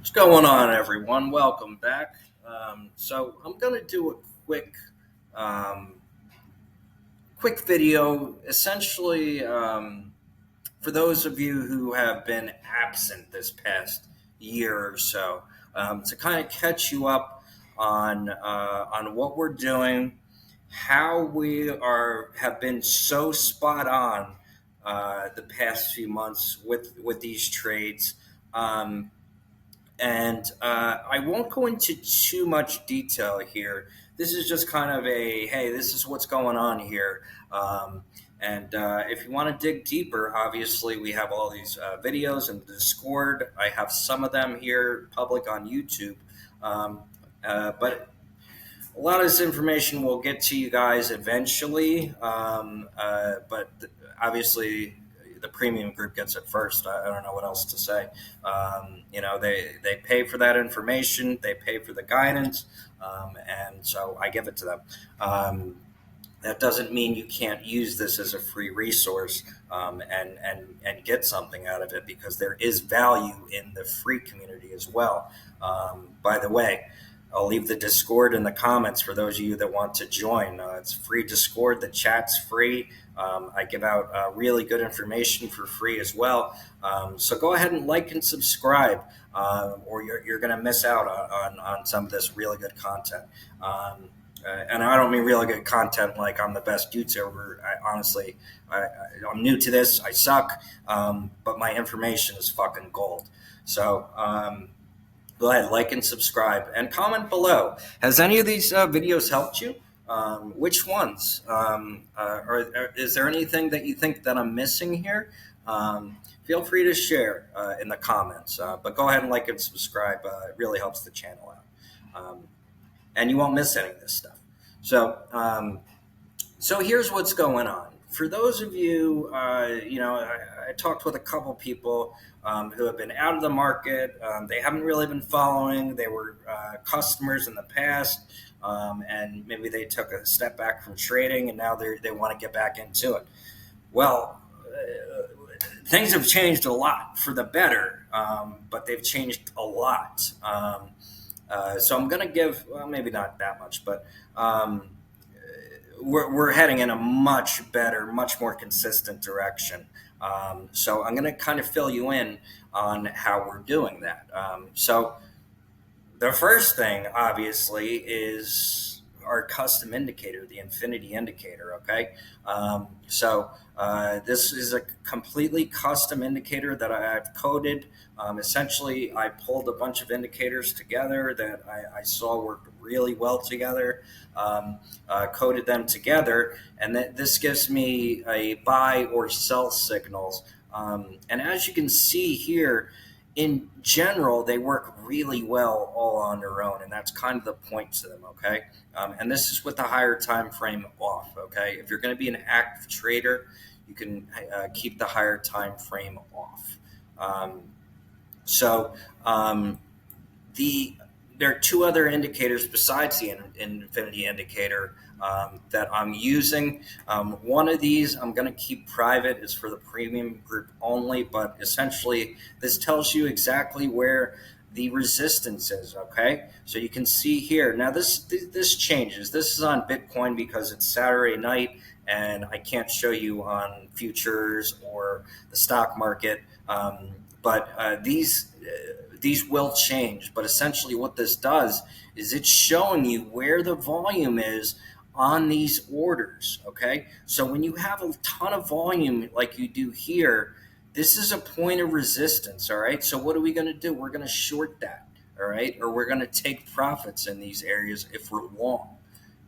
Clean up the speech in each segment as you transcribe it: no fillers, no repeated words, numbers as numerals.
What's going on, everyone? Welcome back. So I'm going to do a um, quick video, essentially, for those of you who have been absent this past year or so, to kind of catch you up on what we're doing, how we are have been so spot on the past few months with these trades. Um, and I won't go into too much detail here. This is just kind of a hey, this is what's going on here. And if you want to dig deeper, obviously we have all these videos in the Discord. I have some of them here public on YouTube. Um, but a lot of this information will get to you guys eventually, but obviously the premium group gets it first. I don't know what else to say. They pay for that information, they pay for the guidance, and so I give it to them. That doesn't mean you can't use this as a free resource and get something out of it, because there is value in the free community as well. By the way, I'll leave the Discord in the comments for those of you that want to join. It's free Discord. The chat's free. I give out really good information for free as well. So go ahead and like and subscribe, or you're going to miss out on some of this really good content. And I don't mean really good content like I'm the best YouTuber. Honestly, I'm new to this. I suck, but my information is fucking gold. So go ahead, like and subscribe, and comment below. Has any of these videos helped you? Which ones? Is there anything that you think that I'm missing here? Feel free to share in the comments. But go ahead and like and subscribe. It really helps the channel out. And you won't miss any of this stuff. So here's what's going on. For those of you, I talked with a couple people who have been out of the market. They haven't really been following. They were customers in the past, and maybe they took a step back from trading, and now they want to get back into it. Well, things have changed a lot for the better, but they've changed a lot. So I'm going to give, well, maybe not that much, but we're heading in a much better, much more consistent direction. So I'm going to kind of fill you in on how we're doing that. So the first thing, obviously, is our custom indicator, the Infinity indicator. Okay, this is a completely custom indicator that I've coded. Essentially, I pulled a bunch of indicators together that I saw worked really well together, coded them together, and this gives me a buy or sell signals. And as you can see here, in general, they work really well all on their own, and that's kind of the point to them. Okay, and this is with the higher time frame off. Okay, if you're going to be an active trader, you can keep the higher time frame off. So there are two other indicators besides the Infinity indicator that I'm using. One of these I'm going to keep private, is for the premium group only, but essentially this tells you exactly where the resistance is. Okay, so you can see here now this changes. This is on Bitcoin because it's Saturday night and I can't show you on futures or the stock market. But these will change. But essentially, what this does is it's showing you where the volume is on these orders. Okay, so when you have a ton of volume like you do here, this is a point of resistance. All right, so what are we going to do? We're going to short that. All right, or we're going to take profits in these areas if we're long.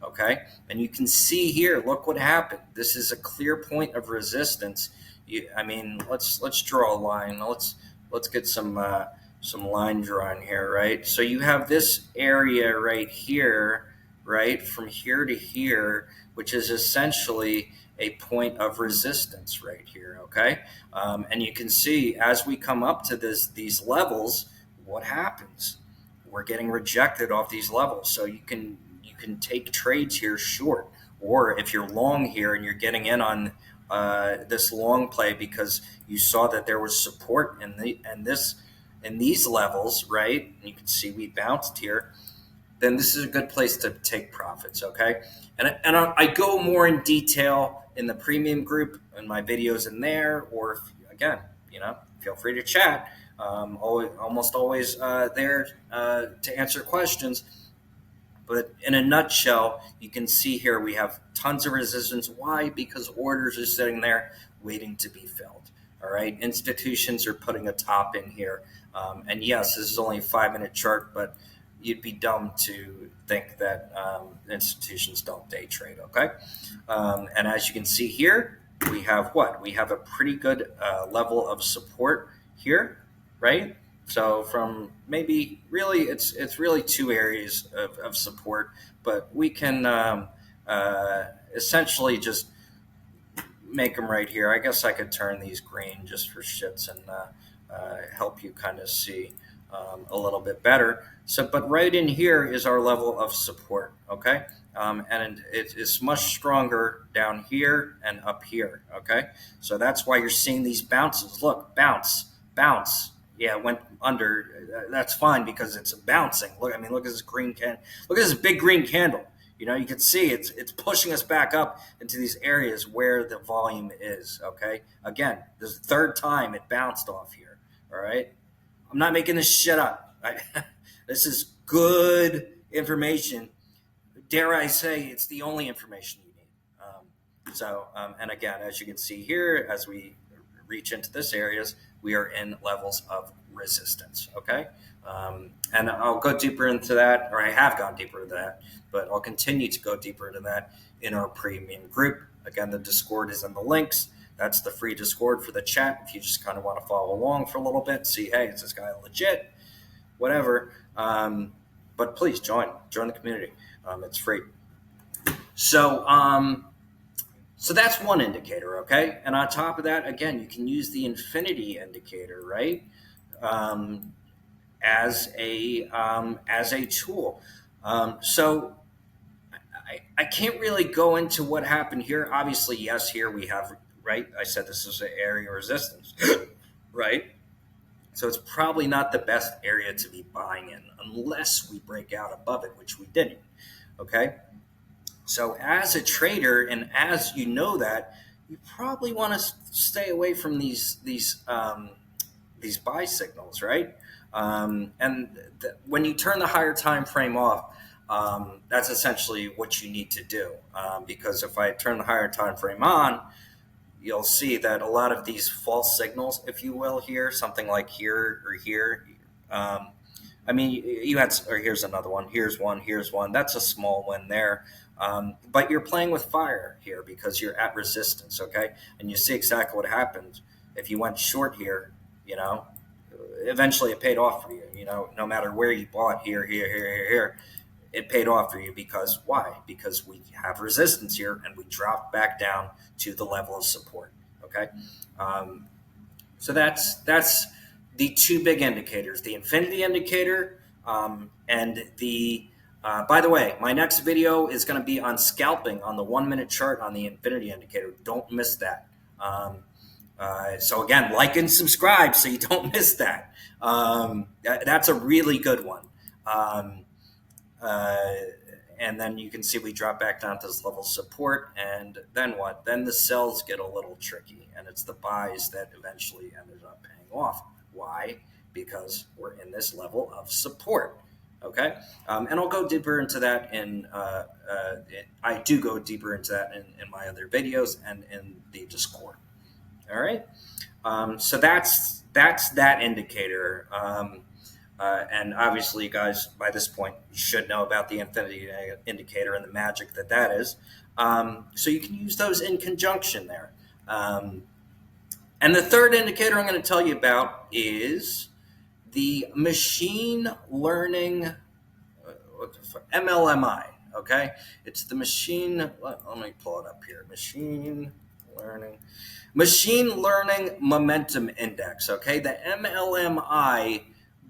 Okay, and you can see here, look what happened. This is a clear point of resistance. Let's draw a line. Let's get some line drawing here, right? So you have this area right here, right, from here to here, which is essentially a point of resistance right here. Okay, and you can see as we come up to these levels, what happens? We're getting rejected off these levels. So you can take trades here short, or if you're long here and you're getting in on this long play because you saw that there was support in this in these levels, right, you can see we bounced here, then this is a good place to take profits, okay? And I go more in detail in the premium group and my videos in there, or if, again, feel free to chat. Almost always there to answer questions. But in a nutshell, you can see here we have tons of resistance. Why? Because orders are sitting there waiting to be filled. All right, institutions are putting a top in here. And yes, this is only a 5-minute chart, but you'd be dumb to think that institutions don't day trade, okay? And as you can see here, we have what? We have a pretty good level of support here, right? So from maybe really, it's really two areas of support, but we can essentially just make them right here. I guess I could turn these green just for shits and help you kind of see a little bit better. So, but right in here is our level of support, okay? And it is much stronger down here and up here, okay? So that's why you're seeing these bounces. Look, bounce, bounce. Yeah, it went under. That's fine because it's bouncing. Look, look at this green can. Look at this big green candle. You can see it's pushing us back up into these areas where the volume is, okay? Again, this is the third time it bounced off here, all right? I'm not making this shit up. This is good information. Dare I say it's the only information you need. And again, as you can see here, as we reach into this areas, we are in levels of resistance, okay? And I'll go deeper into that, or I have gone deeper into that, but I'll continue to go deeper into that in our premium group. Again, the Discord is in the links. That's the free Discord for the chat. If you just kind of want to follow along for a little bit, see, hey, is this guy legit? Whatever. But please join the community. It's free. So that's one indicator, okay? And on top of that, again, you can use the infinity indicator, right? As a tool. So I can't really go into what happened here. Obviously, yes, here we have, right? I said this is an area of resistance, right? So it's probably not the best area to be buying in unless we break out above it, which we didn't, okay? So as a trader, and as you know that, you probably want to stay away from these buy signals, right? When you turn the higher time frame off, that's essentially what you need to do. Because if I turn the higher time frame on, you'll see that a lot of these false signals, if you will, here, something like here or here. Here's another one. Here's one. That's a small one there. But you're playing with fire here because you're at resistance, okay? And you see exactly what happened. If you went short here, eventually it paid off for you. No matter where you bought here, it paid off for you because why? Because we have resistance here and we dropped back down to the level of support, okay? So that's the two big indicators, the infinity indicator and the by the way, my next video is going to be on scalping on the 1-minute chart on the infinity indicator. Don't miss that. So again, like and subscribe so you don't miss that. That's a really good one. And then you can see we drop back down to this level of support. And then what? Then the sells get a little tricky. And it's the buys that eventually ended up paying off. Why? Because we're in this level of support. Okay, and I'll go deeper into that I do go deeper into that in my other videos and in the Discord. All right, so that's that indicator, and obviously, you guys, by this point, you should know about the infinity indicator and the magic that is. So you can use those in conjunction there. And the third indicator I'm going to tell you about is the machine learning, MLMI, okay? It's the machine, let me pull it up here, machine learning momentum index, okay? The MLMI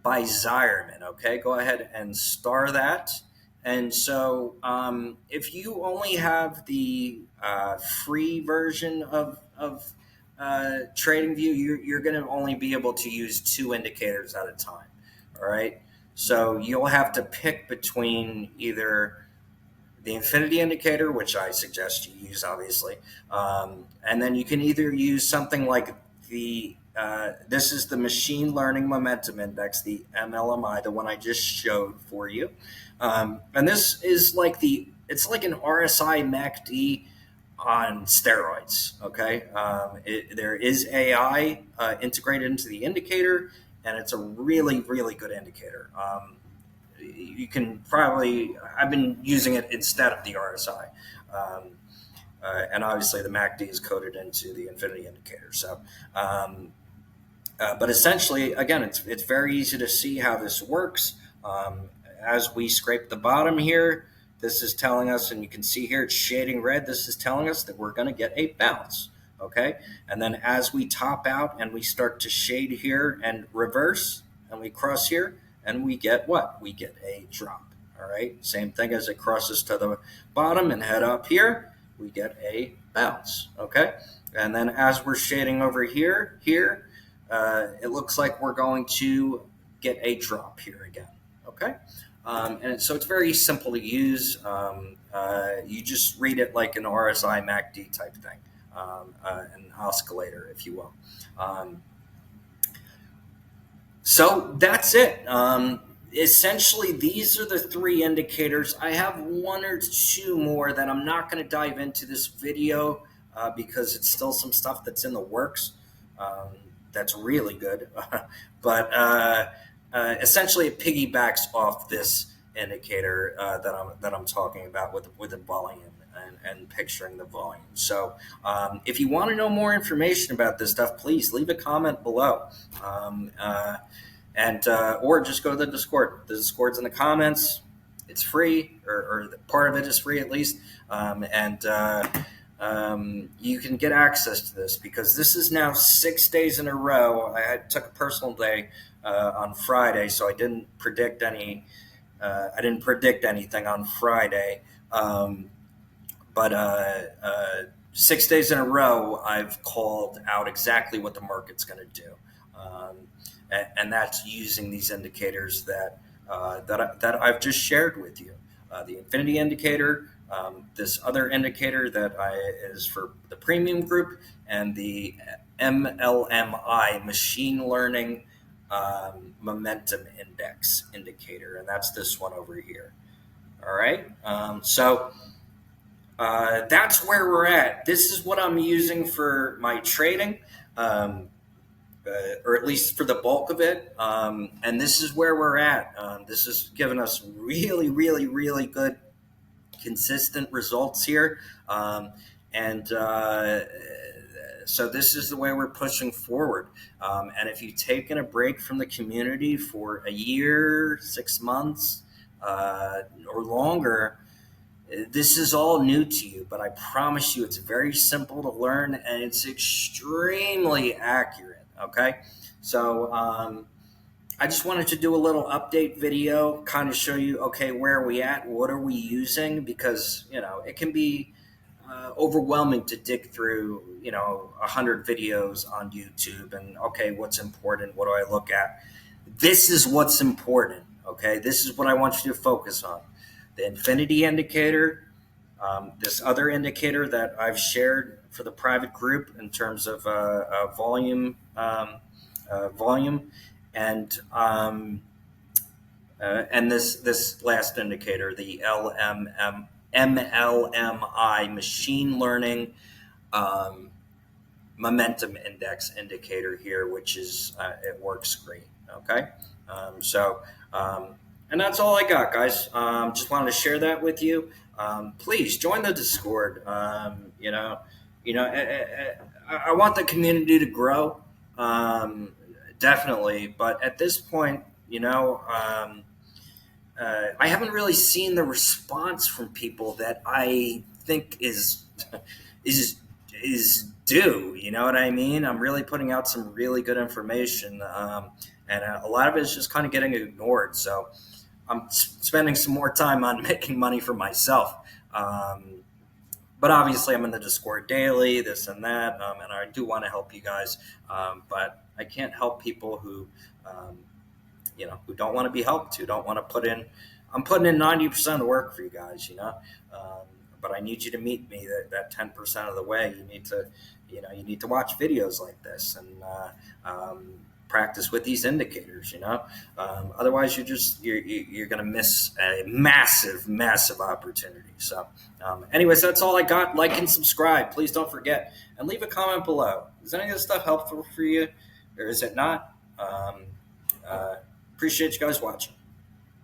by Zimerman, okay? Go ahead and star that. And so if you only have the free version of trading view, you're going to only be able to use two indicators at a time. All right. So you'll have to pick between either the infinity indicator, which I suggest you use, obviously, and then you can either use something like this is the machine learning momentum index, the MLMI, the one I just showed for you, and this is like it's like an RSI MACD on steroids. Okay, there is AI integrated into the indicator, and it's a really, really good indicator. You can probably, I've been using it instead of the RSI. And obviously the MACD is coded into the infinity indicator. So, but essentially, again, it's very easy to see how this works. As we scrape the bottom here, this is telling us, and you can see here it's shading red. This is telling us that we're going to get a bounce. Okay. And then as we top out and we start to shade here and reverse and we cross here, and we get what? We get a drop. All right. Same thing as it crosses to the bottom and head up here, we get a bounce. Okay. And then as we're shading over here, it looks like we're going to get a drop here again. Okay. And so it's very simple to use. You just read it like an RSI MACD type thing, an oscillator, if you will. So that's it. Essentially, these are the three indicators. I have one or two more that I'm not going to dive into this video because it's still some stuff that's in the works. That's really good. But essentially, it piggybacks off this indicator that I'm talking about with the volume and picturing the volume. So if you want to know more information about this stuff, please leave a comment below. Or just go to the Discord. The Discord's in the comments. It's free, or part of it is free at least. You can get access to this because this is now 6 days in a row. I took a personal day on Friday, so I didn't predict any. I didn't predict anything on Friday, but 6 days in a row, I've called out exactly what the market's going to do. And that's using these indicators that I've just shared with you. The infinity indicator, this other indicator that is for the premium group, and the MLMI, machine learning momentum index indicator, and that's this one over here. All right. So that's where we're at. This is what I'm using for my trading. Or at least for the bulk of it. And this is where we're at. This has given us really, really, really good, consistent results here. So this is the way we're pushing forward. And if you've taken a break from the community for a year, 6 months, or longer, this is all new to you, but I promise you it's very simple to learn and it's extremely accurate. Okay, so I just wanted to do a little update video, kind of show you, okay, where are we at? What are we using? Because, it can be overwhelming to dig through, 100 videos on YouTube and, okay, what's important? What do I look at? This is what's important, okay? This is what I want you to focus on. The infinity indicator, this other indicator that I've shared for the private group in terms of volume, and this last indicator, the MLMI, machine learning momentum index indicator here, which is it works great. Okay, and that's all I got, guys. Just wanted to share that with you. Please join the Discord. I want the community to grow, definitely. But at this point, I haven't really seen the response from people that I think is due. You know what I mean? I'm really putting out some really good information, and a lot of it is just kind of getting ignored. So I'm spending some more time on making money for myself. But obviously, I'm in the Discord daily, this and that, and I do want to help you guys. But I can't help people who, um, who don't want to be helped, who don't want to put in. I'm putting in 90% of the work for you guys, um, but I need you to meet me that 10% of the way. You need to watch videos like this and practice with these indicators. Otherwise you're going to miss a massive opportunity. So, anyways, that's all I got. Like and subscribe, please don't forget, and leave a comment below. Is any of this stuff helpful for you, or is it not? Appreciate you guys watching.